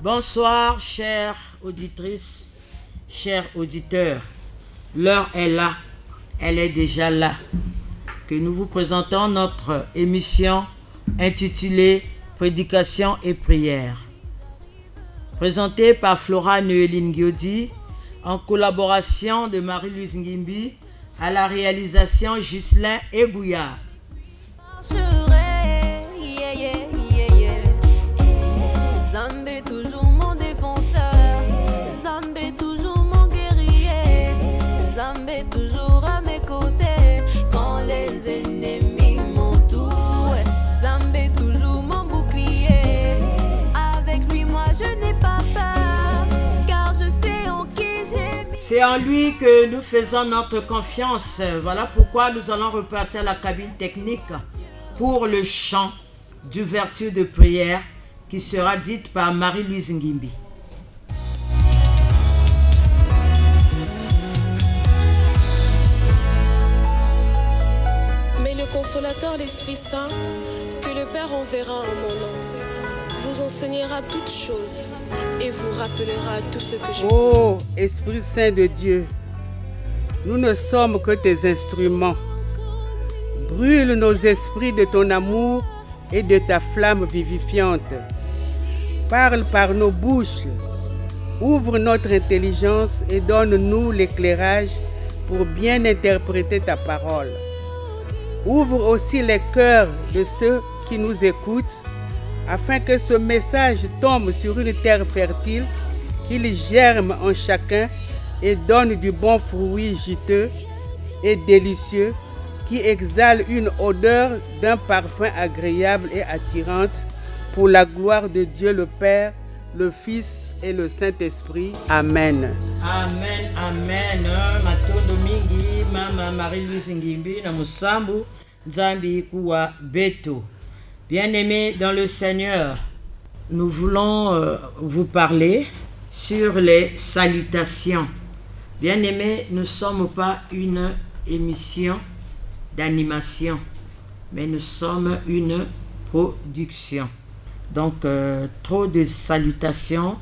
Bonsoir, chères auditrices, chers auditeurs. L'heure est là, elle est déjà là. Que nous vous présentons notre émission intitulée Prédication et prière. Présentée par Flora Noéline Giodi, en collaboration de Marie-Louise Ngimbi, à la réalisation Ghislain Egouya. Zambé toujours mon défenseur, Zambé toujours mon guerrier, Zambé toujours à mes côtés quand les ennemis m'entourent, Zambé toujours mon bouclier, avec lui moi je n'ai pas peur, car je sais en qui j'ai mis. C'est en lui que nous faisons notre confiance. Voilà pourquoi nous allons repartir à la cabine technique pour le chant d'ouverture de prière qui sera dite par Marie-Louise Ngimbi. Mais le consolateur, l'Esprit Saint, que le Père enverra en mon nom, vous enseignera toutes choses et vous rappellera tout ce que je Oh, Esprit Saint de Dieu, nous ne sommes que tes instruments. Brûle nos esprits de ton amour et de ta flamme vivifiante. Parle par nos bouches, ouvre notre intelligence et donne-nous l'éclairage pour bien interpréter ta parole. Ouvre aussi les cœurs de ceux qui nous écoutent, afin que ce message tombe sur une terre fertile, qu'il germe en chacun et donne du bon fruit juteux et délicieux, qui exhale une odeur d'un parfum agréable et attirante, pour la gloire de Dieu le Père, le Fils et le Saint-Esprit. Amen. Amen, amen. Matondo mingi, Mama Marie-Louise Ngimbi, na musambu, Nzambi kuwa beto. Bien-aimés dans le Seigneur, nous voulons vous parler sur les salutations. Bien-aimés, nous ne sommes pas une émission d'animation, mais nous sommes une production. Donc, trop de salutations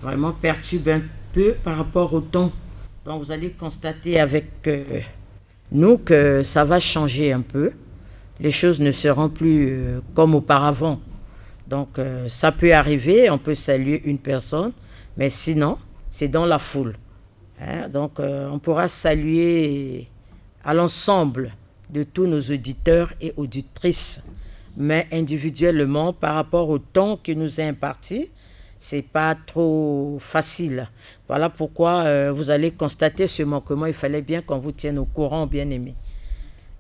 vraiment perturbe un peu par rapport au ton. Donc, vous allez constater avec nous que ça va changer un peu. Les choses ne seront plus comme auparavant. Donc, ça peut arriver, on peut saluer une personne, mais sinon, c'est dans la foule. Donc, on pourra saluer à l'ensemble de tous nos auditeurs et auditrices. Mais individuellement, par rapport au temps qui nous est imparti, c'est pas trop facile. Voilà pourquoi vous allez constater ce manquement. Il fallait bien qu'on vous tienne au courant, bien-aimés.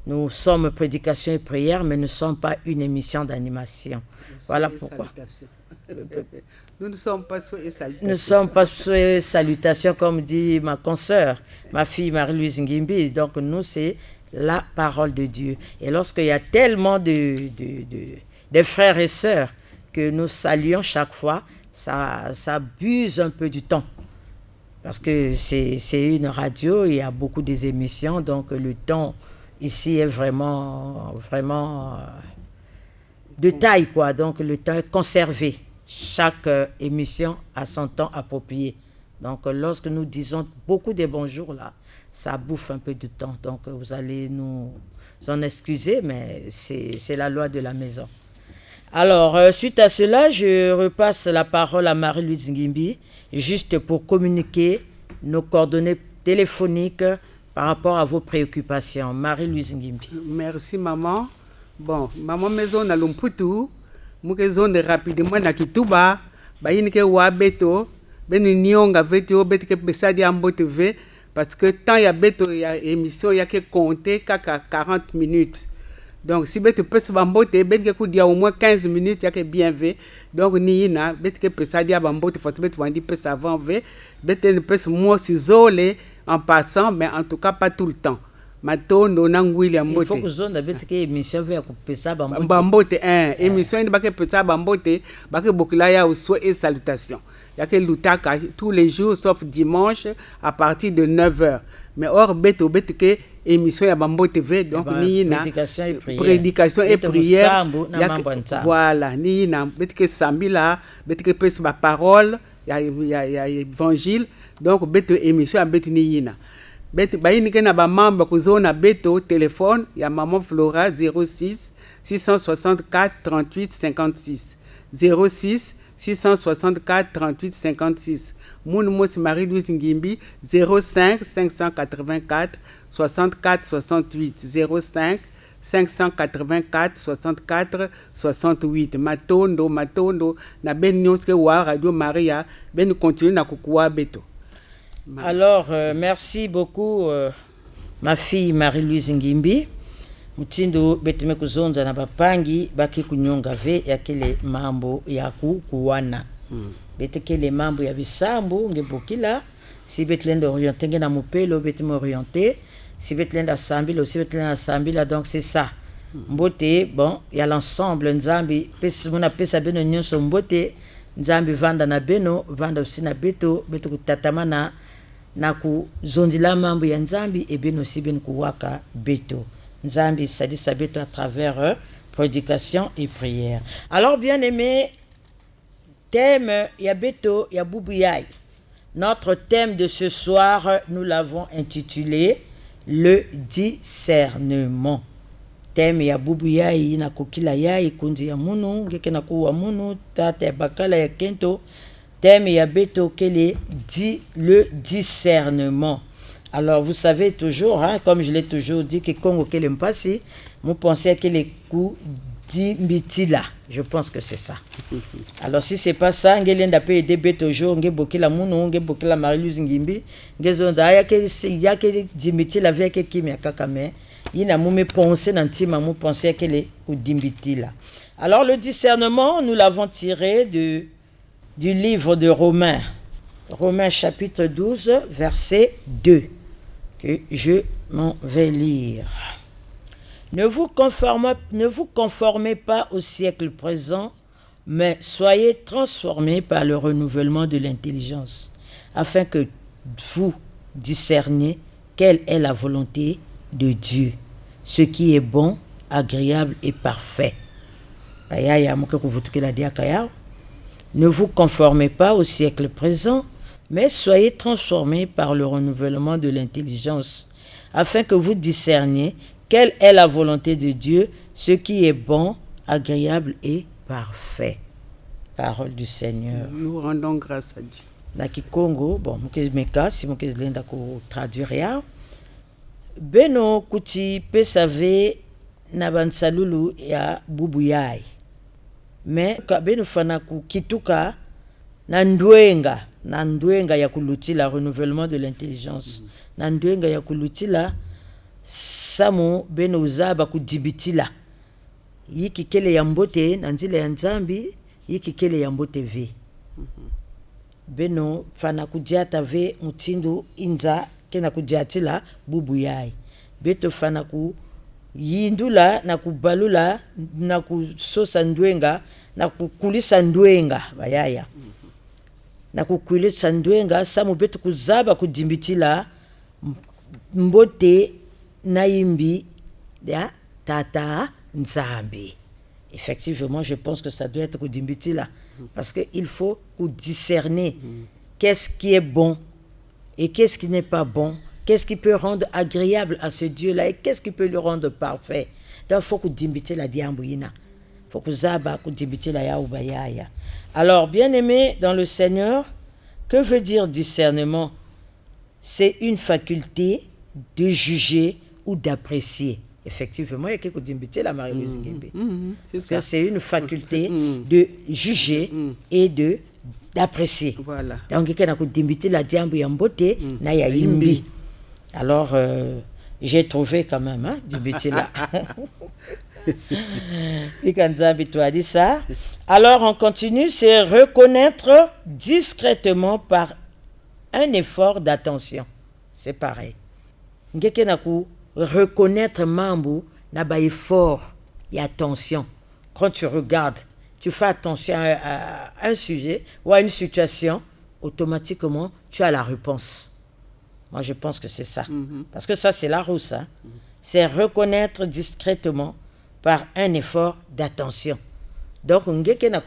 Nous sommes prédication et prière, mais nous ne sommes pas une émission d'animation. Voilà pourquoi. Nous ne sommes pas souhaits salutations. Nous ne sommes pas souhaits salutations, comme dit ma consoeur, ma fille Marie-Louise Ngimbi. Donc nous, c'est la parole de Dieu. Et lorsqu'il y a tellement de frères et sœurs que nous saluons chaque fois, ça abuse un peu du temps. Parce que c'est une radio, il y a beaucoup des émissions, donc le temps ici est vraiment de taille, quoi. Donc le temps est conservé. Chaque émission a son temps approprié. Donc lorsque nous disons beaucoup de bonjours là, ça bouffe un peu de temps. Donc vous allez nous en excuser, mais c'est la loi de la maison. Alors, suite à cela, je repasse la parole à Marie-Louise Ngimbi, juste pour communiquer nos coordonnées téléphoniques par rapport à vos préoccupations. Marie-Louise Ngimbi. Merci, maman. Bon, maman maison na Lumputu, muke zone rapidement na Kituba, bayinike wa beto, benu nionga veto, betike pesadi ambo TV, parce que tant il y a beto, il y a émission, il y a que compter qu'à 40 minutes. Donc, si beto pesa bambote, betike kudia au moins 15 minutes, il y a que bien vu. Donc, ni na, betike pesadi bambote, faut beto vandi pesa avant vu, betike pesa moi s'isole en passant, mais en tout cas pas tout le temps. Matondo nangwili ambote. Il faut que zone betike émission vers pesa bambote. Bambote, émission ni bake pesa bambote, bake bokilaya ou soit et salutations. Il y a que l'utaka tous les jours sauf dimanche à partir de 9h. Mais or beto betike émission ya Bambo TV donc ni na prédication et prière voilà ni na betike sambila betike pesa ba parole ya évangile donc beto émission ya beti ni na beti bayini ke na ba membre kozona beto téléphone ya maman Flora 06 664 38 56 06 664 38 56. Moun Mouss Marie-Louise Ngimbi 05 584 64 68 05 584 64 68. Matondo na ben nyonske wa Radio Maria ben continue na kukuwa beto. Alors merci beaucoup ma fille Marie-Louise Ngimbi. Mutindo betume kuzonza na bapangi baki kunyonga ve ya kile mambo ya kuwana. Betekele mambo ya bisambu ngebukila si betlenda orienté na mupelo betume orienté si betlenda sambila si betlenda sambila donc c'est ça. Mbote bon il y a l'ensemble nzambi pesa mona pesa beno nyonso mbote nzambi vanda na beno vanda aussi na beto kutatamana na kuzondila mambo ya nzambi e beno si ben kuwaka beto. Nzambi sadi sabeto à travers prédication et prière. Alors bien aimé, thème yabeto ya boubouyaï. Notre thème de ce soir, nous l'avons intitulé le discernement. Thème ya boubouyaï na kokila ya ikundi ya munu, ngeke na kuwa munu, tate bakala ya kento. Thème yabeto kele dit le discernement. Alors, vous savez toujours, hein, comme je l'ai toujours dit, que Congo qu'elle aime passer, vous pensez que les coups d'imbitila. Je pense que c'est ça. Alors, si c'est pas ça, on a pas aider bête toujours, on a beaucoup la mounou, on a beaucoup la Marie-Louise Ngimbi, on a que d'imbitila avec qui m'a kakame, il a mou pensé dans tima, mou pensé que les coups d'imbitila. Alors, le discernement, nous l'avons tiré du livre de Romains. Romains chapitre 12, verset 2. Que je m'en vais lire. Ne vous conformez pas au siècle présent, mais soyez transformés par le renouvellement de l'intelligence, afin que vous discerniez quelle est la volonté de Dieu, ce qui est bon, agréable et parfait. Ne vous conformez pas au siècle présent, mais soyez transformés par le renouvellement de l'intelligence, afin que vous discerniez quelle est la volonté de Dieu, ce qui est bon, agréable et parfait. Parole du Seigneur. Nous rendons grâce à Dieu. Na Kikongo, bon, mukizmeka, si mukizlenda ko traduire. Beno kuti pesave na bansalulu ya bubuyai. Mais beno fana ku kituka na ndwenga ya kulutila renouvellement de l'intelligence. Na ndwenga ya kulutila samo beno uzaba kudibitila. Yiki kele ya mbote na nzila ya nzambi, yiki kele ya mbote ve. Beno fana kudiata ve mutindo inza kena kudiatila bubuyai. Beto fana ku yindula na kubalula na kusosa ndwenga na kukulisa ndwenga bayaya. Na kukulisa ndwenga samu beto kuzaba kudimbitila mbote na imbi ya tata nzambi. Effectivement, je pense que ça doit être kudimbitila parce qu'il faut discerner qu'est-ce qui est bon et qu'est-ce qui n'est pas bon, qu'est-ce qui peut rendre agréable à ce Dieu-là et qu'est-ce qui peut le rendre parfait. Donc, il faut kudimbitila diambuina. Il faut kuzaba kudimbitila ya ubayaya. Alors, bien-aimés dans le Seigneur, que veut dire discernement? C'est une faculté de juger ou d'apprécier. Effectivement, il y a quelque chose la Marie-Louise Ngimbi. C'est une faculté de juger et d'apprécier. Voilà. Donc, il y a quelque la diambu yambote na ya imbi. Alors, j'ai trouvé quand même, hein, dimbiti là. Ikanzambi toi dit ça. Alors, on continue, c'est reconnaître discrètement par un effort d'attention. C'est pareil. Ngeke naku reconnaître mambo na ba effort et attention. Quand tu regardes, tu fais attention à un sujet ou à une situation, automatiquement tu as la réponse. Moi, je pense que c'est ça. Parce que ça, c'est la rousse. Hein. C'est reconnaître discrètement par un effort d'attention. Donc, ngeke na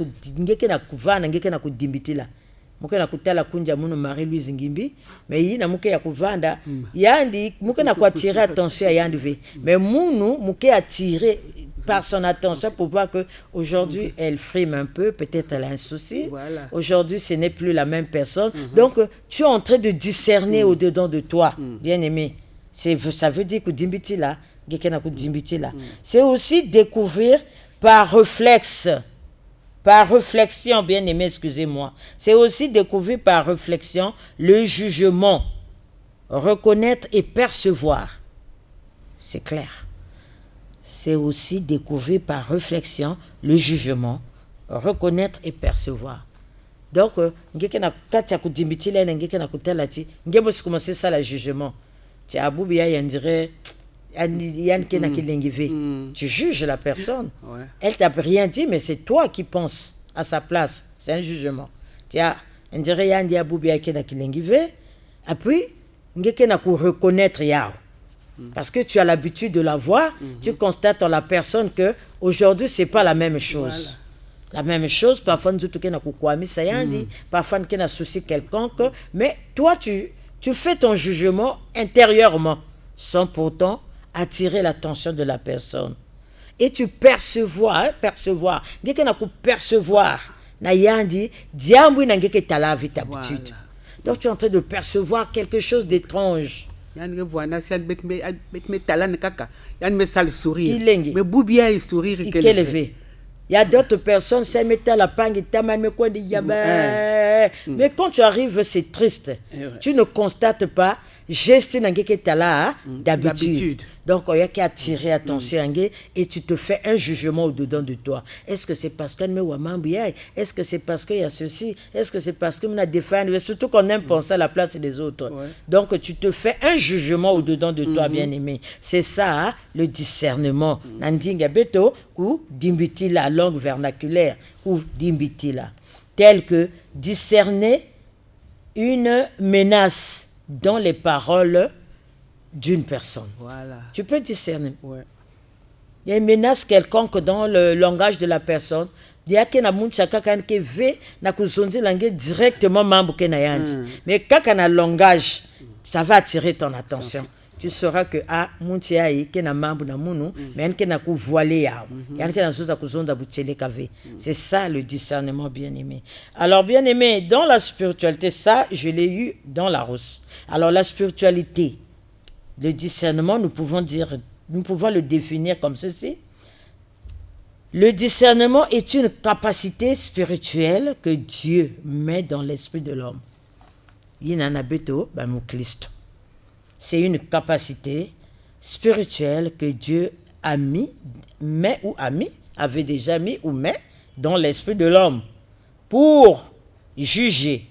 kuvana, ngeke na kudimbitila. Muke na kutala kunja munu Marie-Louise Ngimbi, mais yi na muke ya kuvanda, yandi, muke na attirer attention à yandi ve. Mais munu, muke attirer par son attention pour voir que aujourd'hui elle frime un peu, peut-être elle a un souci. Voilà. Aujourd'hui, ce n'est plus la même personne. Donc, tu es en train de discerner au-dedans de toi, bien-aimé. Ça veut dire que dimbiti là, c'est aussi découvrir par réflexe. Par réflexion, bien aimé, excusez-moi. C'est aussi découvrir par réflexion le jugement, reconnaître et percevoir. C'est clair. C'est aussi découvrir par réflexion le jugement, reconnaître et percevoir. Donc, ngeke na katia kudimbiti la ngeke na kutela ti, ngebo si commencer ça le jugement. Tu as boubia y dirait tu juges la personne. Ouais. Elle t'a rien dit, mais c'est toi qui penses à sa place. C'est un jugement. Tiens, on dirait Yandi Aboubia Kena Kilengive. Et puis, Ngekena pour reconnaître Yao. Parce que tu as l'habitude de la voir, tu constates en la personne que aujourd'hui c'est pas la même chose. Voilà. La même chose, parfois nous tout kena kukwami sayandi, parfois nous kena souci quelconque, mais toi tu fais ton jugement intérieurement sans pourtant attirer l'attention de la personne. Et tu percevoir, ngeke na ku percevoir na yandi diambu na ngeke talavi d'habitude. Donc tu es en train de percevoir quelque chose d'étrange. Mais Boubia il sourire il y a d'autres personnes ça met à la pangue mais quand tu arrives c'est triste. Tu ne constates pas geste n'angeke tala d'habitude. Donc il y a qu'à attirer attention et tu te fais un jugement au-dedans de toi. Est-ce que c'est parce qu'on me wamambiai? Est-ce que c'est parce qu'il y a ceci? Est-ce que c'est parce qu'on a défendu? Surtout qu'on aime penser à la place des autres. Ouais. Donc tu te fais un jugement au-dedans de toi, bien-aimé. C'est ça, le discernement. Nandinga beto ou dimbiti la langue vernaculaire ou dimbiti la. Tel que discerner une menace dans les paroles d'une personne. Voilà. Tu peux discerner. Ouais. Il y a une menace quelconque dans le langage de la personne. Il y a qui na munchaka kan ke ve na kuzonzi langue directement mambo ke na yandi. Mais quand on a langage, ça va attirer ton attention. Tu sauras que muntia yi ke na mambo na munu, mais ke na ku voiler ya. Yan ke na zoza kuzonda butchele kave. C'est ça le discernement, bien-aimé. Alors bien-aimé, dans la spiritualité, ça je l'ai eu dans la rousse. Alors la spiritualité, le discernement, nous pouvons le définir comme ceci. Le discernement est une capacité spirituelle que Dieu met dans l'esprit de l'homme. C'est une capacité spirituelle que Dieu avait déjà mis ou met dans l'esprit de l'homme pour juger,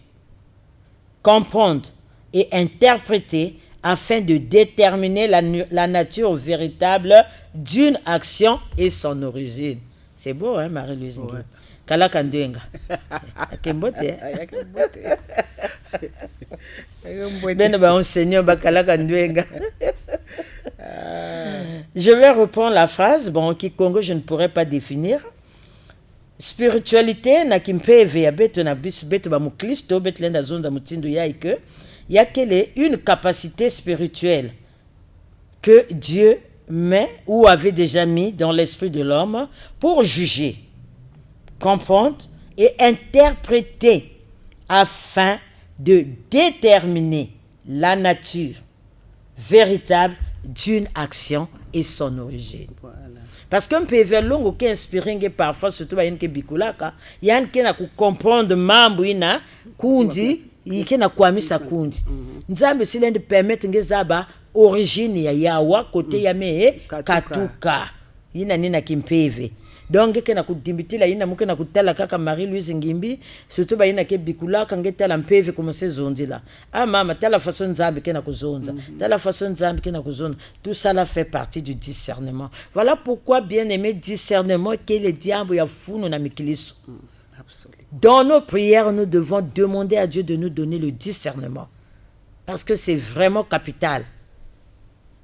comprendre et interpréter afin de déterminer la nature véritable d'une action et son origine. C'est beau, hein, Marie-Louise? Ouais. Kala kanduenga. Akembote. Je vais reprendre la phrase, Kikongo, je ne pourrais pas définir. Spiritualité, na kimpeve ya beto na bisu beto ba mukristo beto lenda zonda mutindo ya ike. Il y a une capacité spirituelle que Dieu met ou avait déjà mis dans l'esprit de l'homme pour juger, comprendre et interpréter afin de déterminer la nature véritable d'une action et son origine. Voilà. Parce qu'on peut faire long qui inspiré parfois surtout ba yenke bikulaka yanke na ku comprendre mambo ina kundi yike na kuamisa kundi nzambe silende permettre ngezaba origine ya yawa côté ya me katuka yina nina kimpeve donc ke na kudimbitila yina muke na kutala kaka Marie-Louise Ngimbi surtout ba yina ke bikulaka ngetala mpeve comme ces zondila mama tala façon nzambe ke na kuzonza tala façon nzambe ke na kuzonza. Tout ça là fait partie du discernement. Voilà pourquoi bien aimé discernement que le diable ya funu na mikiliso. Dans nos prières, nous devons demander à Dieu de nous donner le discernement. parce que c'est vraiment capital.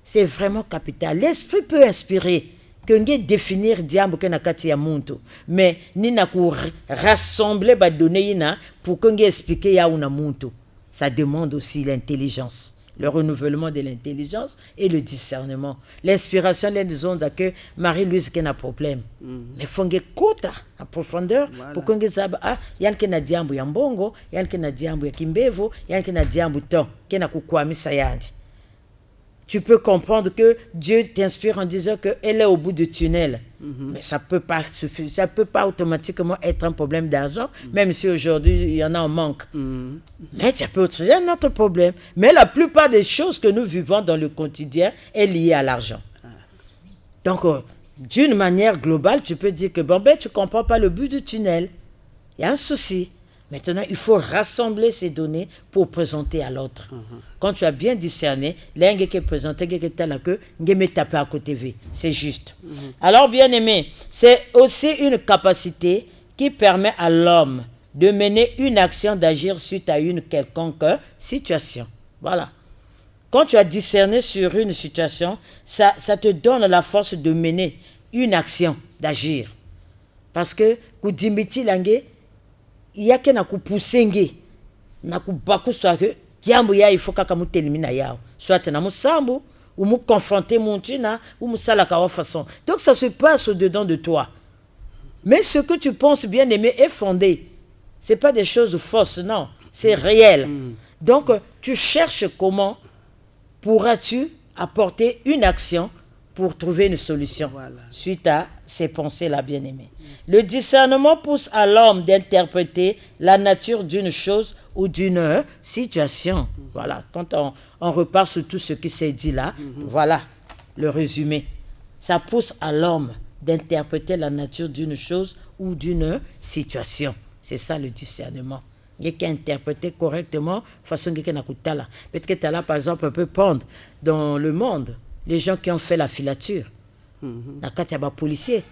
C'est vraiment capital. L'esprit peut inspirer que nge définir diambo ke na kati ya muntu, mais ni na ku rassembler ba données ina pour que nge expliquer ya una muntu. Ça demande aussi l'intelligence, le renouvellement de l'intelligence et le discernement. L'inspiration les disons que Marie-Louise qui n'a problème. Mais faut nge kota en profondeur pour que nge saba yan ke na diambo ya mbongo, yan ke na diambo ya kimbevo, yan ke na diambo to ke na kukwamisa yandi. Tu peux comprendre que Dieu t'inspire en disant qu'elle est au bout du tunnel. Mais ça peut pas suffire, ça peut pas automatiquement être un problème d'argent, même si aujourd'hui il y en a un manque. Mais ça peut être un autre problème. Mais la plupart des choses que nous vivons dans le quotidien est liée à l'argent. Donc, d'une manière globale, tu peux dire que bon, ben, tu comprends pas le but du tunnel. Il y a un souci. Maintenant, il faut rassembler ces données pour présenter à l'autre. Quand tu as bien discerné, l'un qui est présenté, qui est là que me taper à côté V, c'est juste. Alors, bien aimé, c'est aussi une capacité qui permet à l'homme de mener une action, d'agir suite à une quelconque situation. Voilà. Quand tu as discerné sur une situation, ça te donne la force de mener une action, d'agir. Parce que, Koudimiti Langé, il y a que na kupusenge na kubaku soit que diambo ya il faut kaka mutelimina yao soit na musambu ou mu confronter montina ou musala ka façon. Donc ça se passe au dedans de toi. Mais ce que tu penses bien aimé est fondé. C'est pas des choses fausses, non, c'est réel. Donc tu cherches comment pourras-tu apporter une action pour trouver une solution suite à ces pensées-là, bien-aimées. Le discernement pousse à l'homme d'interpréter la nature d'une chose ou d'une situation. Voilà, quand on repart sur tout ce qui s'est dit là, voilà le résumé. Ça pousse à l'homme d'interpréter la nature d'une chose ou d'une situation. C'est ça le discernement. Il y a qu'à interpréter correctement façon que na peut-être que tu as là, par exemple, un peu pendre dans le monde. Les gens qui ont fait la filature, na kati ya ba policier,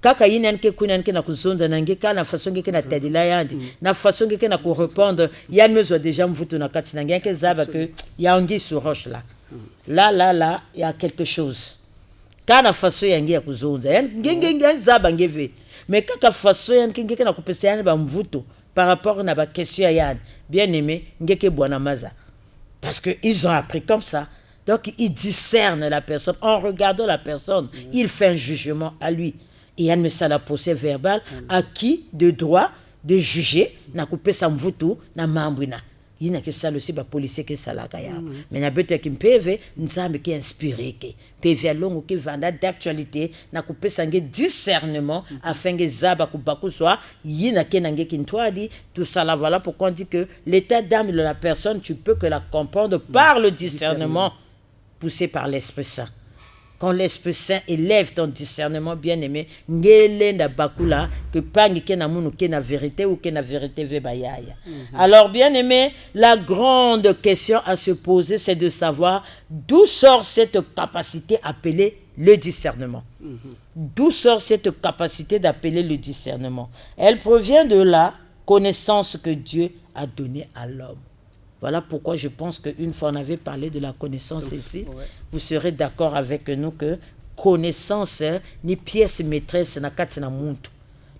kaka yina nke kuna nke na kuzonda na ngeka na façon ke na tadila yandi, na façon ke na ko répondre, yan mezo déjà mvuto na kati na ngeke zaba que ya angi sur roche là. Là, il y a quelque chose. Kana façon yangi ya kuzonda, yan ngenge zaba ngeve. Mais kaka façon yan ngeke na kupesa yan ba mvuto par rapport na ba question yan, bien aimé, ngeke bwana maza. Parce que ils ont appris comme ça. Donc, il discerne la personne. En regardant la personne, il fait un jugement à lui. Et il y a la procès verbal à qui de droit de juger, n'a coupé sa mvutu, n'a mambrina. Il n'y a que ça aussi, les policiers qui sont là. Mais il y a besoin qu'un PV, nous avons qui inspiré. PV à long qui vanda d'actualité, n'a coupé sa discernement afin que Zaba Kubaku soit, il y a qui dit tout ça là. Voilà pourquoi on dit que l'état d'âme de la personne, tu peux que la comprendre par le discernement poussé par l'Esprit Saint. Quand l'Esprit Saint élève ton discernement bien-aimé, ngelenda bakula que pangi kena munu kena vérité ou kena vérité vebayaya. Alors bien-aimé, la grande question à se poser, c'est de savoir d'où sort cette capacité appelée le discernement. D'où sort cette capacité d'appeler le discernement? Elle provient de la connaissance que Dieu a donnée à l'homme. Voilà pourquoi je pense qu'une fois on avait parlé de la connaissance ici, vous serez d'accord avec nous que connaissance ni pièce maîtresse na kati na muntu.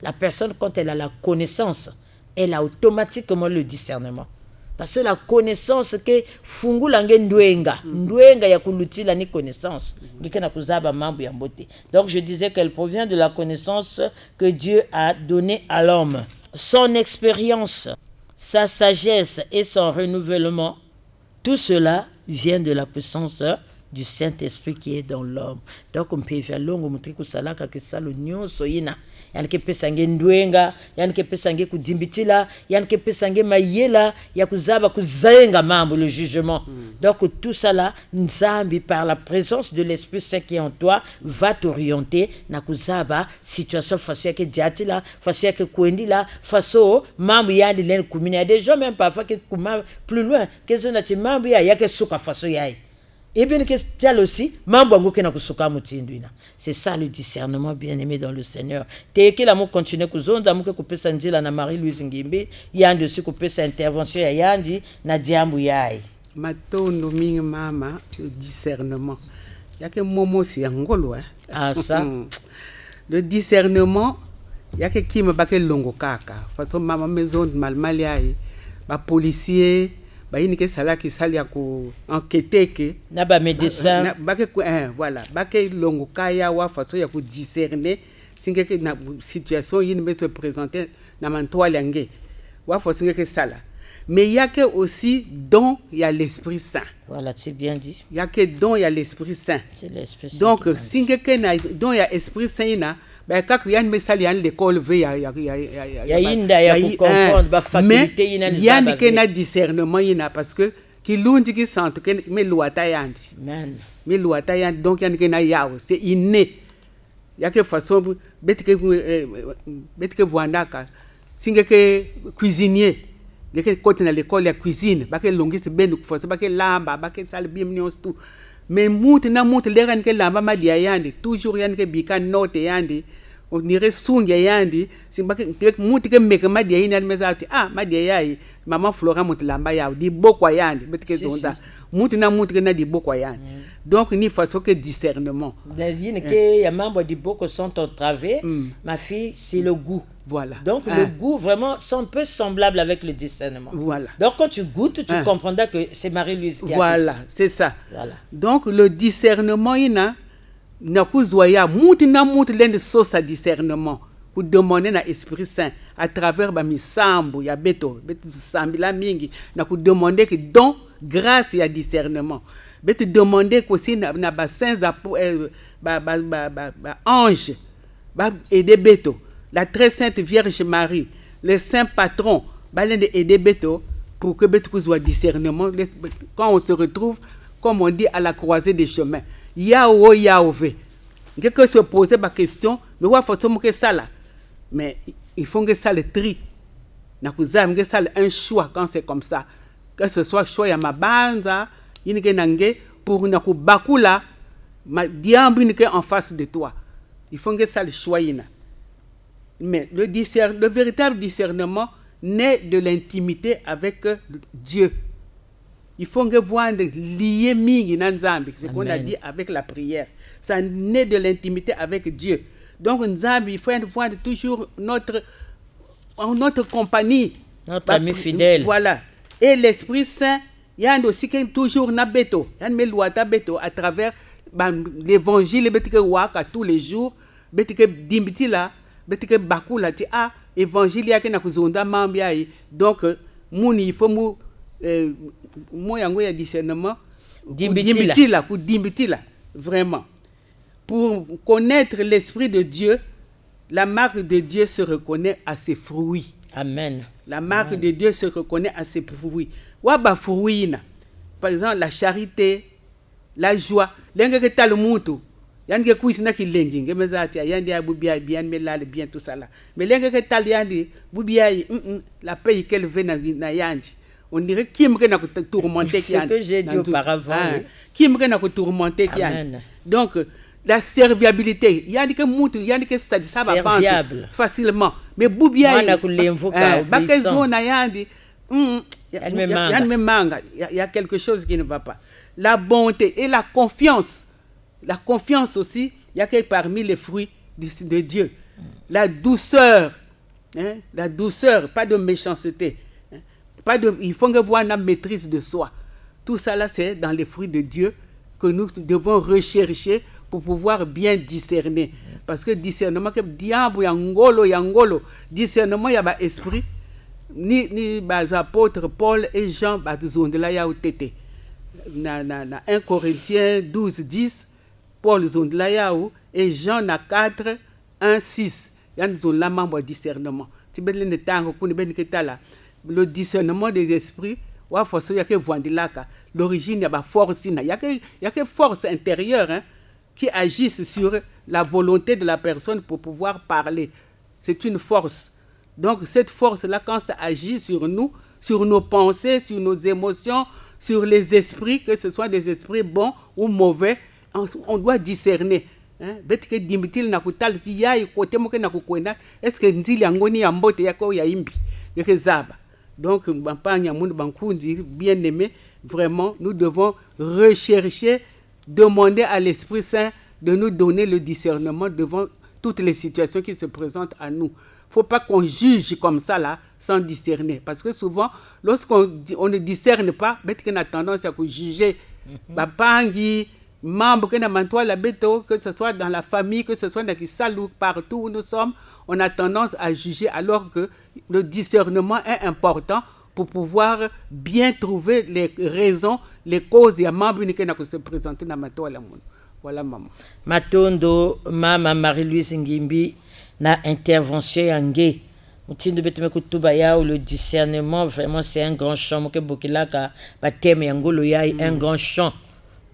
La personne, quand elle a la connaissance, elle a automatiquement le discernement. Parce que la connaissance que fungu lange ndwenga ya kulutila ni connaissance ngikena kuzaba mambo ya mbote. Donc je disais qu'elle provient de la connaissance que Dieu a donnée à l'homme. Son expérience, sa sagesse et son renouvellement, tout cela vient de la puissance du Saint-Esprit qui est dans l'homme. Donc on peut faire longo mutri kusalaka kisalo nyonso yina. Yani ke pesange ndwenga, yani ke pesange kudimbitila, yani ke pesange mayela, ya kuzaba kuzayenga mambo le jugement. Donc tout ça là, nzambi par la présence de l'Esprit Saint qui est en toi va t'orienter na kuzaba situation façon ya ke diatila, façon ya ke kuendila, façon mambo ya len kumina. Il y a des gens même parfois qui kuma plus loin, que zonati mambo ya ke suka façon ya. Et bien que c'est aussi mambo ngoke na kusuka mutinduina. C'est ça le discernement bien-aimé dans le Seigneur. Te que l'amour continue kuzonda muke kupesa njila na Marie-Louise Ngimbi, yandi aussi kupesa intervention ya yandi na diambu yai. Matondo mingi mama, le discernement. Il y a que momo si angolo. Ah, ça. Le discernement, il y a que qui me baké longo kaka. Parce que maman maison de malmalia, ba policier, ba yini ke sala ki sali ya ko enquêter ke. Na ba médecin. Baké voilà, baké longo kaya wa façon ya ko discerner singe ke na situation yini be se présenter na mantoa langue. Wa façon ke sala. Mais il y a que aussi don, il y a l'Esprit Saint. Voilà, c'est bien dit. Il y a que don, il y a l'Esprit Saint. C'est l'Esprit Saint. Donc, si quelqu'un a don, il y a l'Esprit Saint, ben quand il y a une message, il y a l'école, il y a pour comprendre, la faculté, il y a un discernement, parce que qui l'undi qui sent que mais l'ouata yandi. Mais l'ouata yandi, donc il y a un yao, c'est inné. Il y a que façon, bête que voandaka, si quelqu'un cuisinier. Dès côté dans l'école la cuisine ba ke longiste ben ko ba ke lamba ba ke sal bim nyos tout mais mout na mout le ran ke lamba ma dia yandi toujours yan ke bika note yandi on dirait sunga yandi si ba ke mout ke meke ma dia yandi mesati ma dia yayi maman Flora mout lamba ya di bokwa yandi bet ke zonda mout na mout ke na di bokwa yandi donc ni façon que discernement d'azine que ya membre du boko sont entravés ma fille c'est le goût. Voilà. Donc le goût vraiment c'est un peu semblable avec le discernement. Voilà. Donc quand tu goûtes, tu comprendras que c'est Marie-Louise qui a voilà, c'est ça. Voilà. Donc le discernement na kuzwaya muti na muti lende sosa discernement pour demander na Esprit Saint à travers ba misambo ya beto sambila mingi na ku demander que don grâce ya discernement. Beto demander que aussi na ba saints ange ba aider beto. La très sainte Vierge Marie, le saint patron, balen de aider beto pour que beto soit discernement quand on se retrouve comme on dit à la croisée des chemins. Yao yaove. Quelqu'un se poser ma question, mais wa faut que ça là. Mais il faut que ça le tri. Na kuzam que ça un choix quand c'est comme ça. Que ce soit choix ya mabanza, yinike nange pour na ku bakula ma diambu ni en face de toi. Il faut que ça le choix yina. Mais le véritable discernement naît de l'intimité avec Dieu. Il faut que vous lier mingi nanzambi, ce qu'on a dit avec la prière. Ça naît de l'intimité avec Dieu. Donc Nzambi, il faut voir toujours notre compagnie. Notre ami fidèle. Voilà. Et l'Esprit Saint, il y a aussi toujours nabeto, il y a une loi beto à travers l'évangile betike waka tous les jours, betike dimbiti là. Betike bakula ti évangile yake na kuzonda mambia yi donc muni il faut mo yango ya discernement dimbiti la vraiment pour connaître l'esprit de Dieu. La marque de Dieu se reconnaît à ses fruits. Amen. La marque de Dieu se reconnaît à ses fruits. Wa ba fruits na par exemple la charité, la joie, lenga ke tal mutu yandi kuisi na kilengi ngemezati yandi bubia bien melale bien tout ça là mais lenga ke tal yandi bubia la paix qu'elle veut na yandi on dirait qui me na tourmenter qui yandi ce que j'ai dit auparavant qui me na tourmenter qui yandi donc la serviabilité yandi ke mutu yandi ke ça va pas facilement mais bubia na kulemvuka bakezona yandi il y a quelque chose qui ne va pas. La bonté et la confiance. La confiance aussi, il y a que parmi les fruits de Dieu. La douceur, la douceur, pas de méchanceté. Il faut que voir la maîtrise de soi. Tout ça là, c'est dans les fruits de Dieu que nous devons rechercher pour pouvoir bien discerner. Parce que discernement, que diable, yangolo, discernement, il y a un esprit. Ni les apôtres Paul et Jean zondela ya utete na 1 Corinthiens 12:10 Paul zondela ya et Jean na 4:1-6 yan zonla membre discernement tibele ne tango kuni ben ketala le discernement des esprits wa force ya ke vandilaka l'origine ya ba force na ya ke force intérieure qui agissent sur la volonté de la personne pour pouvoir parler. C'est une force. Donc cette force-là, quand ça agit sur nous, sur nos pensées, sur nos émotions, sur les esprits, que ce soit des esprits bons ou mauvais, on doit discerner. Est-ce que ndili angoni ya mbote yako ya imbi yake zaba Donc, bien aimé, vraiment, nous devons rechercher, demander à l'Esprit Saint de nous donner le discernement devant toutes les situations qui se présentent à nous. Il ne faut pas qu'on juge comme ça, là, sans discerner. Parce que souvent, lorsqu'on ne discerne pas, on a tendance à juger. Membre que ce soit dans la famille, que ce soit dans le salou, partout où nous sommes, on a tendance à juger alors que le discernement est important pour pouvoir bien trouver les raisons, les causes et les membres qui se présentent dans la monde. Voilà, maman. Matondo, Mama Marie-Louise Ngimbi, na intervention yange. Le discernement, vraiment, c'est un grand champ. Un grand champ.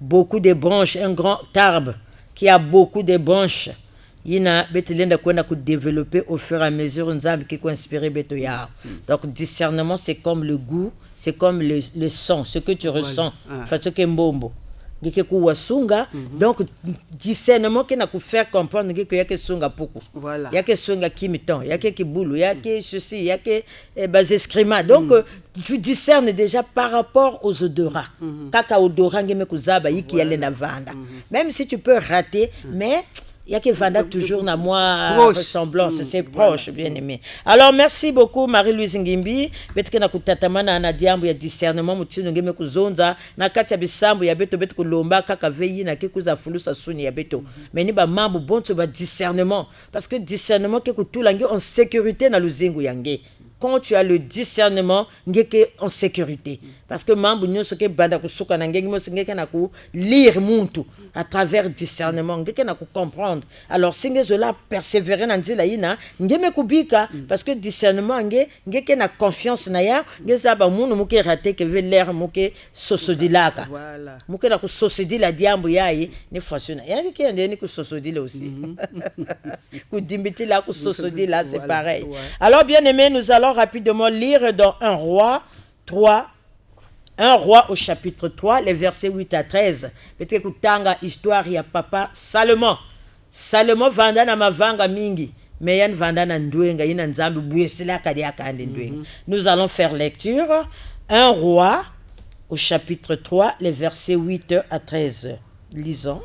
Beaucoup de branches, un grand arbre qui a beaucoup de branches. Il y a développer au fur et à mesure qui inspiré Betoya. Donc discernement, c'est comme le goût, c'est comme le son, ce que tu ressens. Parce que mbombo. Donc discernement qui n'a que faire comprendre qu'il y a que sunga beaucoup. Il y a que sunga kimiton, il y a que kiboulou, il y a que ceci, il y a que basescrima. Donc tu discernes déjà par rapport aux odorats. Kaka odorant ngeme kuzaba yiki yale na vanda. Même si tu peux rater, mais il y a que Vanda toujours na moi ressemblance, c'est proche, bien aimé. Alors merci beaucoup Marie-Louise Ngimbi, betke na kutatamana na diambo ya discernement mutino ngeme kuzonza na kati ya bisambu ya beto beto kulomba kaka veyi na kikuza fulusa suni ya beto. Mais ni ba mambo bonto ba discernement parce que discernement ke kutulangi en sécurité na luzingu yange. Quand tu as le discernement, ngeke en sécurité. Parce que mambu nyoso ke banda kusuka na ngenge mo ngeke na ku lire muntu à travers discernement, ngeke na ku comprendre. Alors singe zola persévérer na nzila ina, ngeme kubika parce que discernement ngeke na confiance na ya, ngeza ba munu muke raté que veut l'air muke sosodilaka. Voilà. Muke na ku sosodila diambu yayi ni fashion. Ya ki ende ni ku sosodila aussi. Ku dimbiti la ku sosodila c'est pareil. Alors bien aimé, nous allons rapidement lire dans 1 roi au chapitre 3, les versets 8 à 13. Peut-être que tanga histoire ya papa Salomon. Salomon vanda na mavanga mingi. Mais yan vanda na ndwenga ina nzambi bouestela kadi akande ndwenga. Nous allons faire lecture 1 roi au chapitre 3, les versets 8 à 13. Lisons.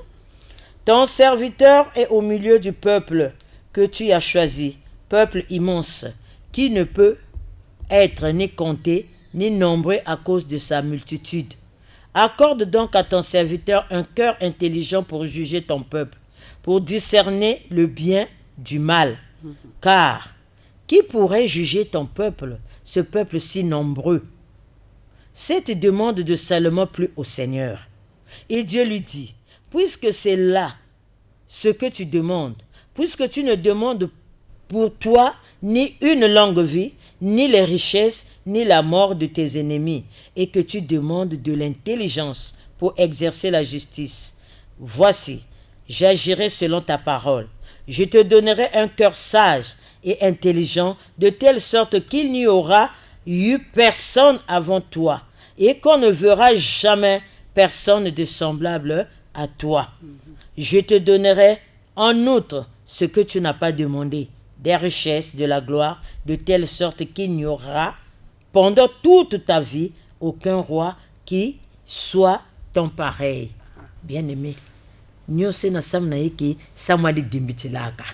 Ton serviteur est au milieu du peuple que tu as choisi, peuple immense, qui ne peut être ni compté ni nombré à cause de sa multitude. Accorde donc à ton serviteur un cœur intelligent pour juger ton peuple, pour discerner le bien du mal. Car qui pourrait juger ton peuple, ce peuple si nombreux? Cette demande de Salomon plut au Seigneur. Et Dieu lui dit, puisque c'est là ce que tu demandes, puisque tu ne demandes pour toi ni une longue vie, ni les richesses, ni la mort de tes ennemis, et que tu demandes de l'intelligence pour exercer la justice. Voici, j'agirai selon ta parole. Je te donnerai un cœur sage et intelligent, de telle sorte qu'il n'y aura eu personne avant toi, et qu'on ne verra jamais personne de semblable à toi. Je te donnerai en outre ce que tu n'as pas demandé, des richesses, de la gloire, de telle sorte qu'il n'y aura pendant toute ta vie aucun roi qui soit ton pareil. Bien-aimé, nyose na samna yiki samwadi dimbitilaka.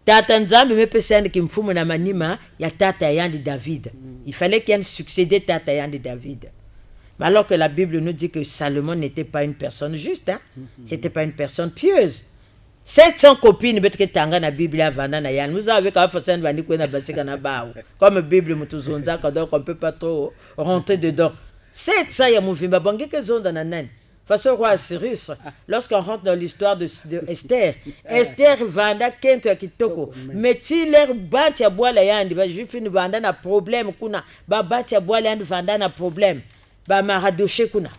Tata nzambe mepesende ki mfumo na manima ya tata yandi David. Il fallait qu'il succédait tata yandi David. Mais alors que la Bible nous dit que Salomon n'était pas une personne juste, hein? C'était pas une personne pieuse. 700 copines bet que tanga na Bible avanda na yan. Nous avons quand façon bandi ko na basika na bao. Comme Bible mutuzonza donc on peut pas trop rentrer dedans. 700 ya muvimba bangi ke zonda na nani. Face au roi Cyrus, lorsqu'on rentre dans l'histoire de Esther, Esther vanda kento ya kitoko. Meti leur bati ya boala yandi ba juifi ni vanda na problème kuna. Ba bati ya boala yandi vanda na problème. Ba maradoshe kuna.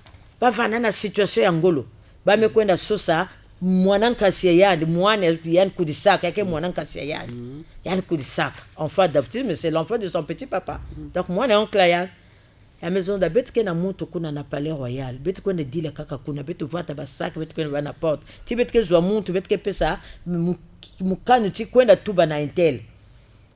Ba vanda na situation ya ngolo. Ba mekwenda sosa mwanankasia yandi mwana yani kudisaka yake mwanankasia yandi yani kudisaka enfant adoptif mais c'est l'enfant de son petit papa donc mwana oncle yandi ya maison da betu na mutu kuna na palais royal betu kwenda dile kaka kuna betu vata basaka betu kwenda na porte ti betu ke zwa mutu betu ke pesa mukanu ti kwenda tuba na intel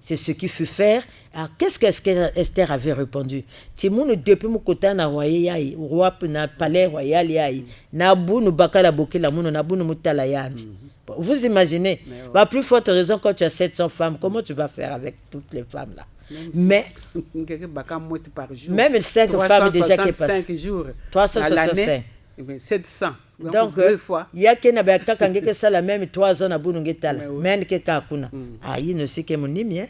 C'est ce qui fut faire. Alors, qu'est-ce que Esther avait répondu? Timoun depuis mon côté na royal, roi na palais royal yaï, na bounu bakala boké la moun na bounu mutala yandi. Vous imaginez? Bah, plus forte raison quand tu as 700 femmes, comment tu vas faire avec toutes les femmes là? Mais même 5 femmes déjà qui passent. 365. 700. Donc, il y a qui n'a pas que ça la même 3 ans à Bounungetala. Mais que Kakuna. Ah, il ne sait que mon nimi.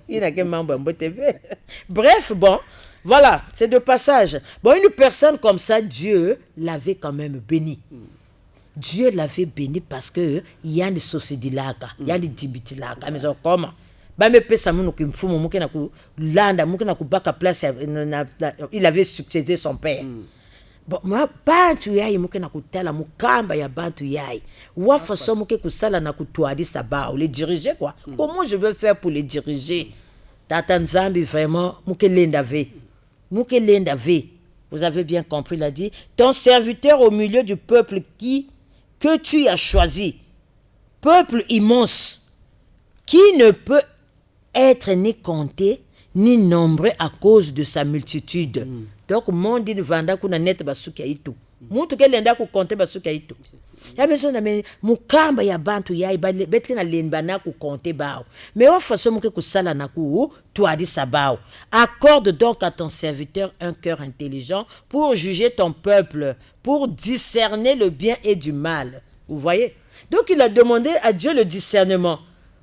Il n'a que membre en TV. Bref, bon, voilà, c'est de passage. Bon, une personne comme ça, Dieu l'avait quand même béni. Dieu l'avait béni parce que il y a des sociétés là, il y a des dibiti là, mais comment? Bah me pesa munu kimfumo muke na ku landa muke na ku baka place il avait succédé son père. Bon moi bantu yayi muke na kutala mukamba ya bantu yayi wa façon muke kusala na kutwadi sabao les diriger quoi. Comment je veux faire pour les diriger? Tata Nzambi vraiment muke lenda ve. Muke lenda ve. Vous avez bien compris, il a dit ton serviteur au milieu du peuple que tu as choisi. Peuple immense qui ne peut être ni compté ni nombré à cause de sa multitude. Donc monde dit vanda kuna net basuki itu. Mutu ke lenda ku compter basuki itu. Ya meso na me mukamba ya bantu ya betre na lenba na ku compter bao. Mais on façon muke ku sala na ku toadi sabao. Accorde donc à ton serviteur un cœur intelligent pour juger ton peuple, pour discerner le bien et du mal. Vous voyez? Donc il a demandé à Dieu le discernement.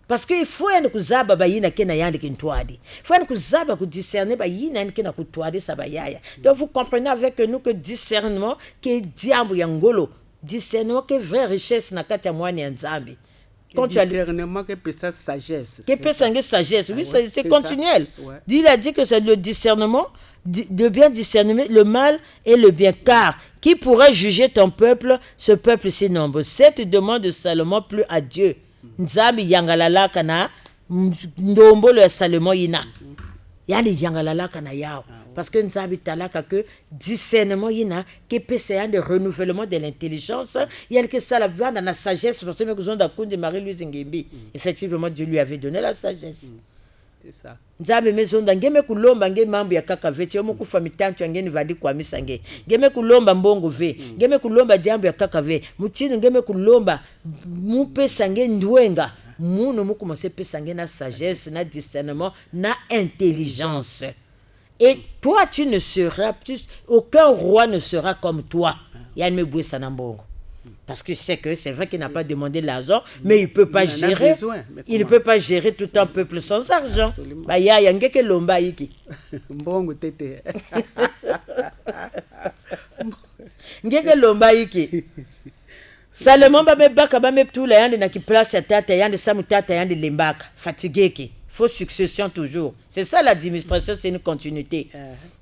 Parce qu'il faut que kuzaba bayina kena yandi kintwadi. Il faut que kuzaba ku discerner bayina kena kutwadi sabayaya. Donc vous comprenez avec nous que discernement que diambo yangolo, discernement que vraie richesse na kati ya mwani ya Nzambi. Quand tu as discernement que peut ça sagesse. Que peut ça sagesse. Oui, c'est continuel. Ouais. Il a dit que c'est le discernement de bien discerner le mal et le bien, car qui pourrait juger ton peuple, ce peuple si nombreux? Cette demande de Salomon plut à Dieu. Nzambi yangalalaka na ndombolo ya Salomon yina. Yani yangalalaka na yao. Parce que Nzambi talaka que discernement yina qui peut c'est un renouvellement de l'intelligence. Il y a que ça la dans la sagesse parce que nous avons d'akundi Marie-Louise Ngimbi. Effectivement Dieu lui avait donné la sagesse. C'est ça. Nzambi mezonda ngeme kulomba nge mambo ya kaka veti yo mukufa mitantu ngeni vadi kwa misange ngeme kulomba mbongo ve ngeme kulomba jambo ya kaka ve mutino ngeme kulomba mupesa nge ndwenga munu mukomose pesa nge na sagesse na discernement na intelligence. Et toi tu ne seras plus, aucun roi ne sera comme toi. Yann me ça na mbongo. Parce que c'est vrai qu'il n'a pas demandé l'argent, mais il ne peut pas gérer. Il ne peut pas gérer tout un peuple sans argent. Bah y a ngeke lomba iki. Mbongo tete. Ngeke lomba iki. Salomon ba me baka ba me tout la yande na ki place ya tata yande samu tata yande lembaka. Fatigué ki. Faut succession toujours. C'est ça l'administration, c'est une continuité.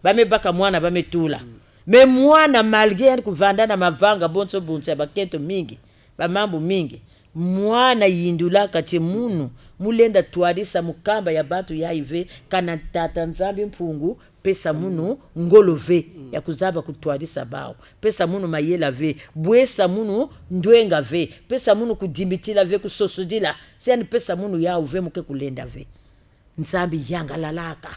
Ba me baka mwana ba me tout la. Mais moi na malgré que vanda na mavanga bonso bonso bakento mingi ba mambo mingi moi na yindula kati munu mulenda twadisa mukamba ya bantu ya ive kana tata Nzambi mpungu pesa munu ngolove ya kuzaba kutwadisa bao pesa munu mayela ve bwesa munu ndwenga ve pesa munu kudimitila ve kusosodila c'est pesa munu ya uve muke kulenda ve Nzambi yangalalaka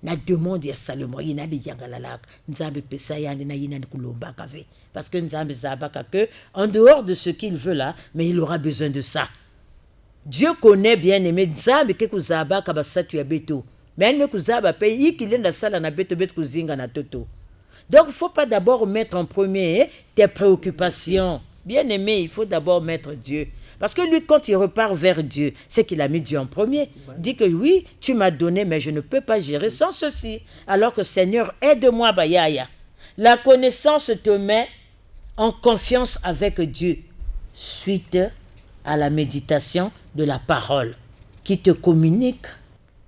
na demande ya Salomon ina li yangalalaka Nzambi pesa yandi na yina kulombaka ve parce que Nzambi zabaka que en dehors de ce qu'il veut là mais il aura besoin de ça. Dieu connaît bien aimé Nzambi ke kuzabaka basatu ya beto mais me kuzaba pe ikilenda sala na beto beto kuzinga na toto. Donc il faut pas d'abord mettre en premier tes préoccupations. Bien aimé, il faut d'abord mettre Dieu. Parce que lui, quand il repart vers Dieu, c'est qu'il a mis Dieu en premier. Ouais. Dit que oui, tu m'as donné, mais je ne peux pas gérer sans ceci. Alors que Seigneur, aide-moi, Bayaya. La connaissance te met en confiance avec Dieu. Suite à la méditation de la parole qui te communique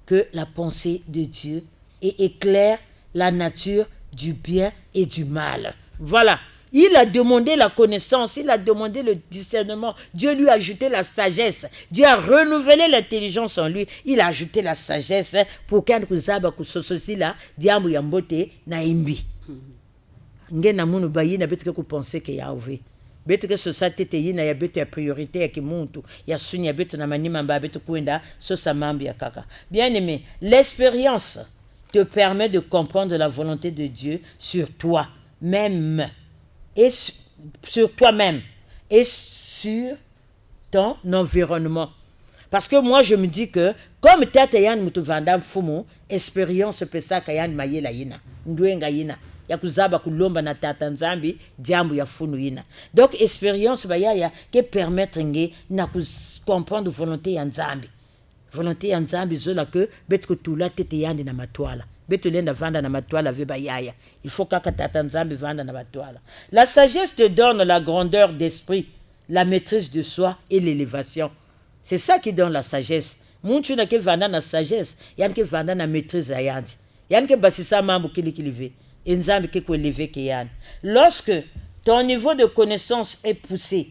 que la pensée de Dieu et éclaire la nature du bien et du mal. Voilà. Il a demandé la connaissance, il a demandé le discernement. Dieu lui a ajouté la sagesse. Dieu a renouvelé l'intelligence en lui. Il a ajouté la sagesse pour qu'il y ait une là, diambo yambote na imbi. Nge na munu bayi na betre ko penser que ya ouvé. betu ke society te yina ya betu ya priorité ya kimuntu ya suni ya betu na manima mba betu kuenda sosa mambi ya kaka. Bien aimé, l'expérience te permet de comprendre la volonté de Dieu sur toi même et sur toi-même et sur ton environnement. Parce que moi je me dis que comme tata yan mutu vanda mfumu expérience pesa kayan mayela yina ndwenga yina ya kuzaba kulomba na tata nzambi jambu ya funu yina. Donc expérience bayaya ke permettre nge na comprendre volonté ya nzambi. Volonté ya nzambi zola que betko tula tete yandi na matwala. Beto lenda vanda na matwala ve bayaya. Il faut kaka tata nzambi vanda na matwala. La sagesse te donne la grandeur d'esprit, la maîtrise de soi et l'élévation. C'est ça qui donne la sagesse. Muntu na ke vanda na sagesse, yan ke vanda na maîtrise ya yandi. Yan ke basisa mambo kili enzambi ke ko élever ke yan. Lorsque ton niveau de connaissance est poussé,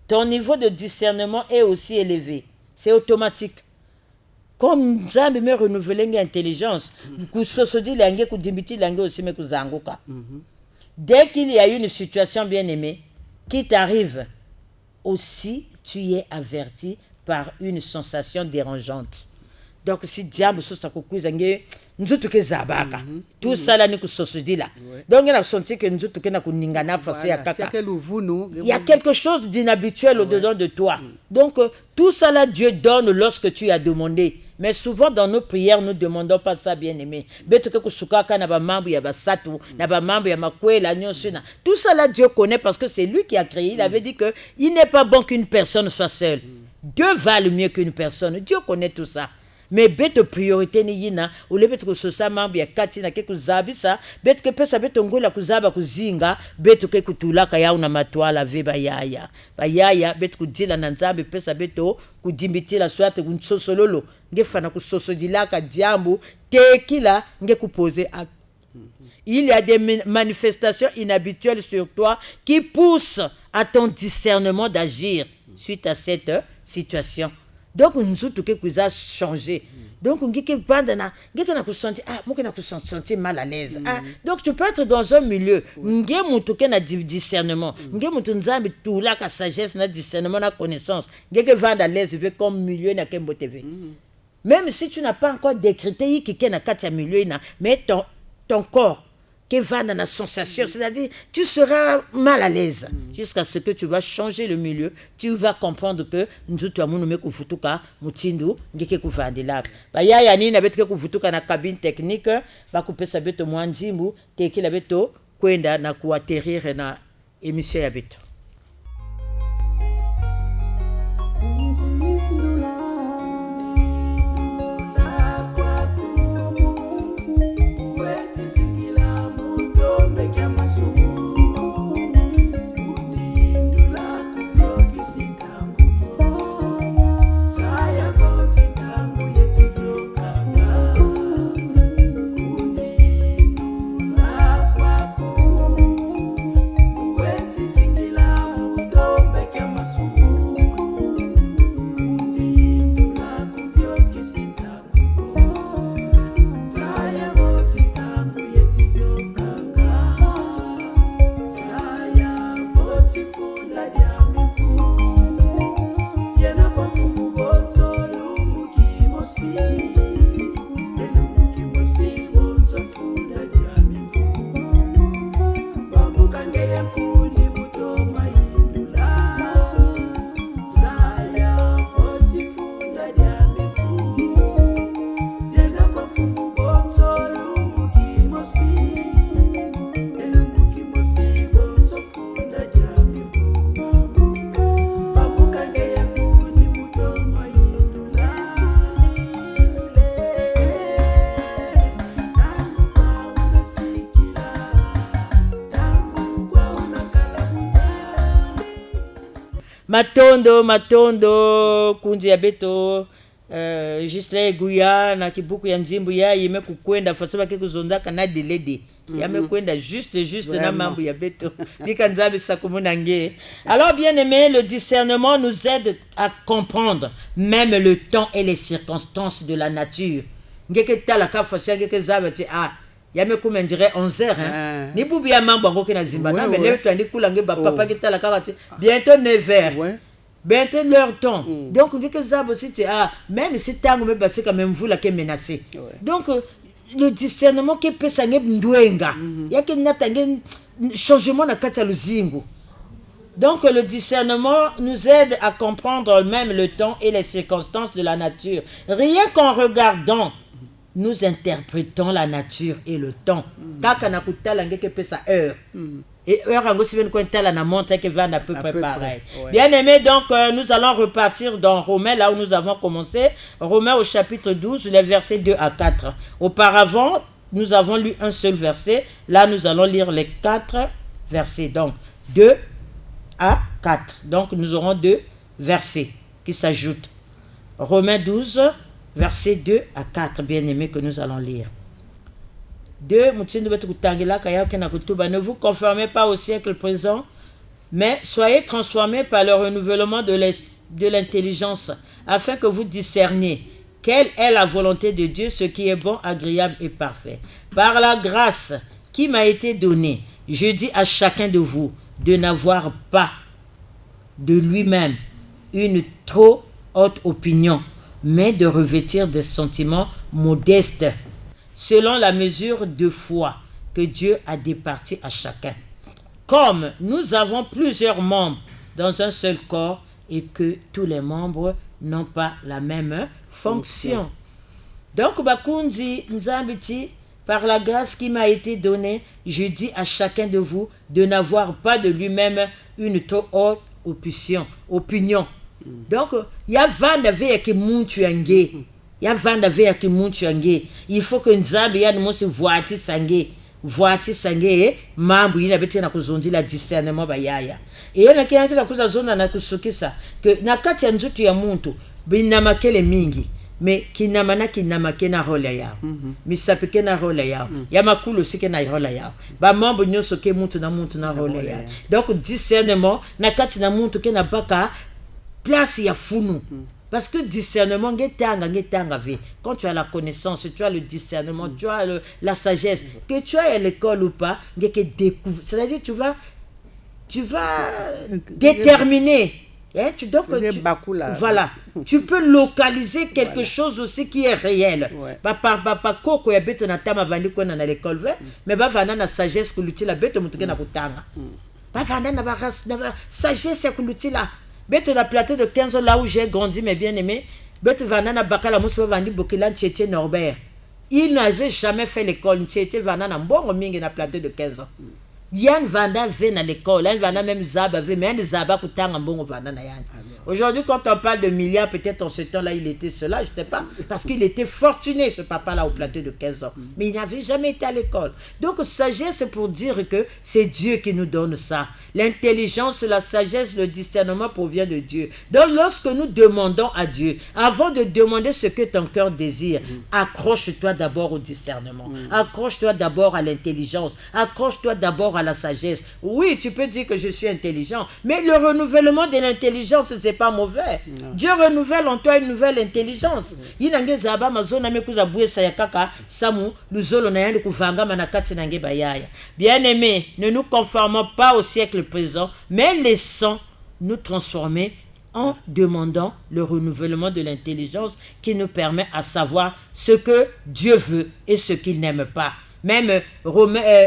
ton niveau de discernement est aussi élevé. C'est automatique. Comme nzambi me renouveler intelligence, kusosodi langue kudimbiti langue aussi me kuzanguka. Dès qu'il y a une situation bien aimée qui t'arrive, aussi tu es averti par une sensation dérangeante. Donc si diable so sakukuza nge nzutu ke zabaka tout ça là ni kusosodi là. Donc il a senti que nzutu ke na kuningana faso ya kaka. Il y a quelque chose d'inhabituel au-dedans de toi. Donc tout ça là Dieu donne lorsque tu as demandé. Mais souvent dans nos prières, nous ne demandons pas ça, bien-aimé. Tout ça là, Dieu connaît parce que c'est lui qui a créé. Il avait dit qu'il n'est pas bon qu'une personne soit seule. Dieu valent mieux qu'une personne. Dieu connaît tout ça. Mais bête priorité ni yina ou le bête que sosa mambi ya kati na ke kuzabisa bête que pesa bête ngola kuzaba kuzinga bête que kutula kaya una matwala ve bayaya bête kudila na nzambe pesa bête kudimbitila swate kunsosololo ngefana kusosodilaka diambu tekila nge kuposer acte. Il y a des manifestations inhabituelles sur toi qui poussent à ton discernement d'agir suite à cette situation. Donc nous tout que vous a changé. Donc on dit que pendant que na kusanti moi na kusanti mal à l'aise. Donc tu peux être dans un milieu ngé mutu ke na discernement ngé mutu nzambi tula ka sagesse na discernement na connaissance ngé que vendre à l'aise veut comme milieu na kembo TV. Même si tu n'as pas encore décrété qui na katia milieu na mais ton corps qui va dans la sensation, c'est-à-dire tu seras mal à l'aise jusqu'à ce que tu vas changer le milieu, tu vas comprendre que nous tu amunu me kufutuka mutindu ngeke kuvandela ba ya nini na betu kufutuka na cabine technique ba kupesa beto mwanjimbu teki la beto kwenda na kuatterrir na émission ya beto. Matondo kunzi ya beto Gisle Guya na kibuku ya nzimbu ya yime kukwenda fasaba ke kuzondaka na delede yame kwenda juste na mambo ya beto bika nzabi sakumuna nge. Alors bien aimé, le discernement nous aide à comprendre même le temps et les circonstances de la nature. Ngeke tala ka fasya ngeke zabati yame comme on dirait 11h hein ni bubi ya mambo ngo ke na zimba na mais le to andi kulange ba papa ki tala kaka bientôt 9h bientôt leur temps donc que ça aussi même si tango me passer quand même vous la qui est menacé donc le discernement qui peut s'engager ndwenga yake natange changement na kati ya luzingu. Donc le discernement nous aide à comprendre même le temps et les circonstances de la nature. Rien qu'en regardant, nous interprétons la nature et le temps. Kaka na kutala ngeke pesa heure. Et heure en aussi bien qu'on tala na montre que va à peu près pareil. Bien aimé, donc nous allons repartir dans Romains là où nous avons commencé. Romains au chapitre 12, les versets 2 à 4. Auparavant, nous avons lu un seul verset. Là, nous allons lire les 4 versets. Donc 2 à 4. Donc nous aurons 2 versets qui s'ajoutent. Romains 12, versets 2 à 4, bien aimés, que nous allons lire. 2, ne vous conformez pas au siècle présent, mais soyez transformés par le renouvellement de l'intelligence, afin que vous discerniez quelle est la volonté de Dieu, ce qui est bon, agréable et parfait. Par la grâce qui m'a été donnée, je dis à chacun de vous de n'avoir pas de lui-même une trop haute opinion, mais de revêtir des sentiments modestes, selon la mesure de foi que Dieu a départie à chacun. Comme nous avons plusieurs membres dans un seul corps et que tous les membres n'ont pas la même fonction. Donc, Bakundi Nzambiti, par la grâce qui m'a été donnée, je dis à chacun de vous de n'avoir pas de lui-même une trop haute opinion. Donc, il y a 20 avec qui montent il y a 20 avec qui montent il faut que Nzambe ya nous se voiti sangé mambo il avait été na kuzondi la discernement ba yaya et na kianki na kuzazona na kusukisa que na kati ya nzutu ya muntu binamakele mingi mais kinamana kina role yao misapike na role yao ya makulu sike na role yao ba mambo nyoso ke muntu na role yao. Donc discernement na kati na muntu ke na baka place ya funu. Parce que discernement, quand tu as la connaissance, tu as le discernement, tu as la sagesse, que tu as à l'école ou pas, c'est-à-dire tu vas déterminer. Hein, voilà, tu peux localiser quelque chose aussi qui est réel. Mais la sagesse que l'outil la bête sagesse que l'outil là. Bête na plateau de 15 ans là où j'ai grandi, mes bien-aimés. Bête Vanana Bakala Moussa Vandi Bokilan Tchété Norbert. Il n'avait jamais fait l'école. Tchété Vanana Mbongo Mingi na plateau de 15 ans. Yann Vanda vient à l'école. Yann Vanda même Zaba avait, mais Yann Zaba Koutang Mbongo Vanana Yann. Aujourd'hui, quand on parle de milliards, peut-être en ce temps-là, il était cela, je ne sais pas. Parce qu'il était fortuné, ce papa-là, au plateau de 15 ans. Mais il n'avait jamais été à l'école. Donc, sagesse, c'est pour dire que c'est Dieu qui nous donne ça. L'intelligence, la sagesse, le discernement provient de Dieu. Donc, lorsque nous demandons à Dieu, avant de demander ce que ton cœur désire, accroche-toi d'abord au discernement. Accroche-toi d'abord à l'intelligence. Accroche-toi d'abord à la sagesse. Oui, tu peux dire que je suis intelligent, mais le renouvellement de l'intelligence, c'est pas mauvais. Dieu renouvelle en toi une nouvelle intelligence. Bien aimé, ne nous conformons pas au siècle présent, mais laissons nous transformer en demandant le renouvellement de l'intelligence qui nous permet à savoir ce que Dieu veut et ce qu'il n'aime pas. Même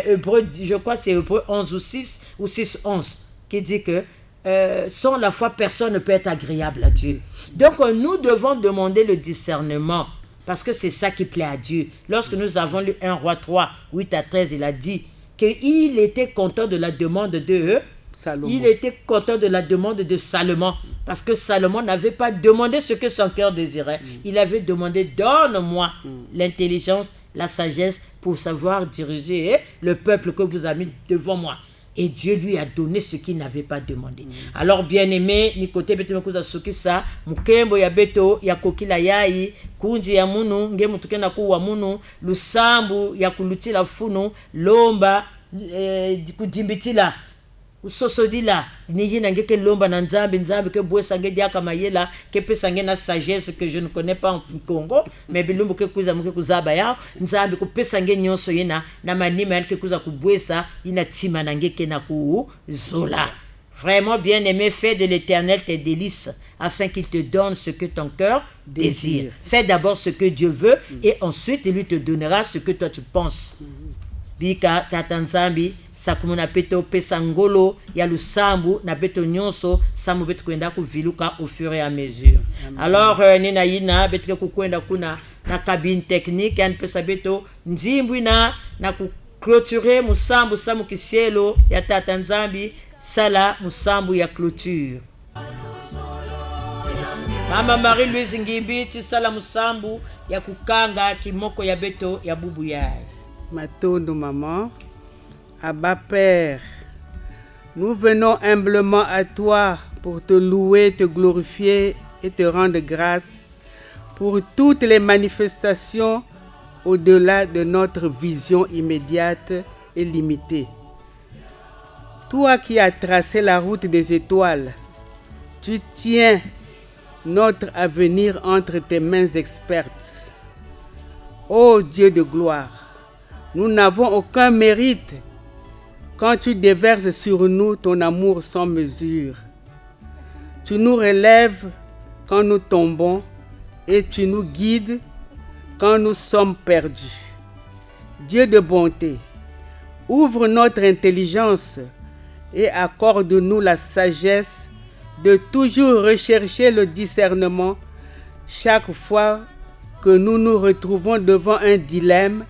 Hébreu, je crois que c'est Hébreu 11 ou 6 ou 6, 11 qui dit que sans la foi, personne ne peut être agréable à Dieu. Donc, nous devons demander le discernement parce que c'est ça qui plaît à Dieu. Lorsque nous avons lu 1 Roi 3, 8 à 13, il a dit qu'il était content de la demande de Salomon. Il était content de la demande de Salomon parce que Salomon n'avait pas demandé ce que son cœur désirait. Il avait demandé, donne-moi l'intelligence, la sagesse pour savoir diriger le peuple que vous avez mis devant moi. Et Dieu lui a donné ce qu'il n'avait pas demandé. Alors, bien-aimé, Nikote Beto Mekuza Sukisa, Mukembo ya Beto, ya Kokila Yai, Kunji ya Munu, Nge Mutukena Kuwa Munu, Lusambu, ya Kulutila Funu, Lomba, Kudimbitila, usosodila niyi nange ke lomba na nzambe ke bwesa nge diaka mayela ke pesa nge na sagesse que je ne connais pas en Congo mais bilumbu ke kuza muke kuzaba yao nzambe ku pesa nge nyonso yena na manima yanke kuza kubwesa ina tima nange ke na ku zola. Vraiment bien-aimé, fais de l'Éternel tes délices afin qu'il te donne ce que ton cœur désire. Fais d'abord ce que Dieu veut et ensuite il lui te donnera ce que toi tu penses. Bika tata nzambi sakumuna peto pesa ngolo ya lusambu na beto nyonso samu beto kwenda kuviluka au fur et à mesure. Alors nina yina beto kukwenda kuna na cabine technique ya pesa beto nzimbwi na ku clôturer musambu samu kisielo ya tata nzambi sala musambu ya clôture. Mama Marie-Louise Ngimbi ti sala musambu ya kukanga kimoko ya beto ya bubu yai. Matondo maman, Abba Père, nous venons humblement à toi pour te louer, te glorifier et te rendre grâce pour toutes les manifestations au-delà de notre vision immédiate et limitée. Toi qui as tracé la route des étoiles, tu tiens notre avenir entre tes mains expertes. Ô Dieu de gloire, nous n'avons aucun mérite quand tu déverses sur nous ton amour sans mesure. Tu nous relèves quand nous tombons et tu nous guides quand nous sommes perdus. Dieu de bonté, ouvre notre intelligence et accorde-nous la sagesse de toujours rechercher le discernement chaque fois que nous nous retrouvons devant un dilemme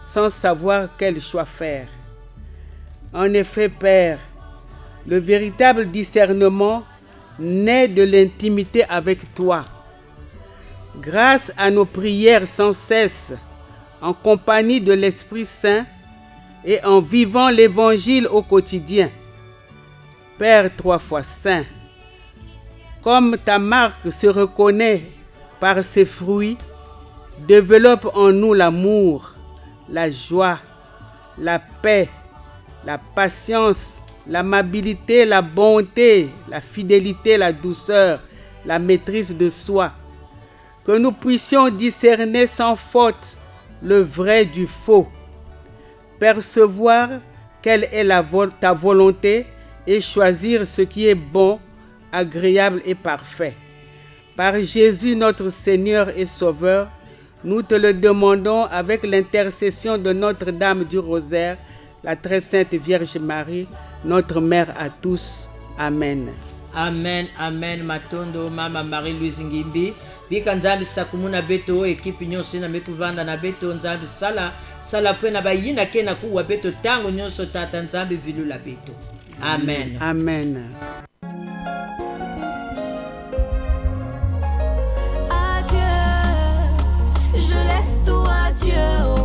sans savoir quel choix faire. En effet, Père, le véritable discernement naît de l'intimité avec toi. Grâce à nos prières sans cesse, en compagnie de l'Esprit Saint et en vivant l'Évangile au quotidien. Père 3 fois Saint, comme ta marque se reconnaît par ses fruits, développe en nous l'amour, la joie, la paix, la patience, l'amabilité, la bonté, la fidélité, la douceur, la maîtrise de soi. Que nous puissions discerner sans faute le vrai du faux, percevoir quelle est ta volonté et choisir ce qui est bon, agréable et parfait. Par Jésus notre Seigneur et Sauveur, nous te le demandons avec l'intercession de Notre-Dame du Rosaire, la très sainte Vierge Marie, notre Mère à tous. Amen. Amen, amen, matondo, mama Marie-Louise Ngimbi. Bika nzambi sakumuna beto, ekipi nyonso na mekuvanda na beto nzambi sala pwe na bayina ke na kuwa beto tango nyonso tata nzambi vilu la beto. Amen. Amen. Je laisse tout à Dieu.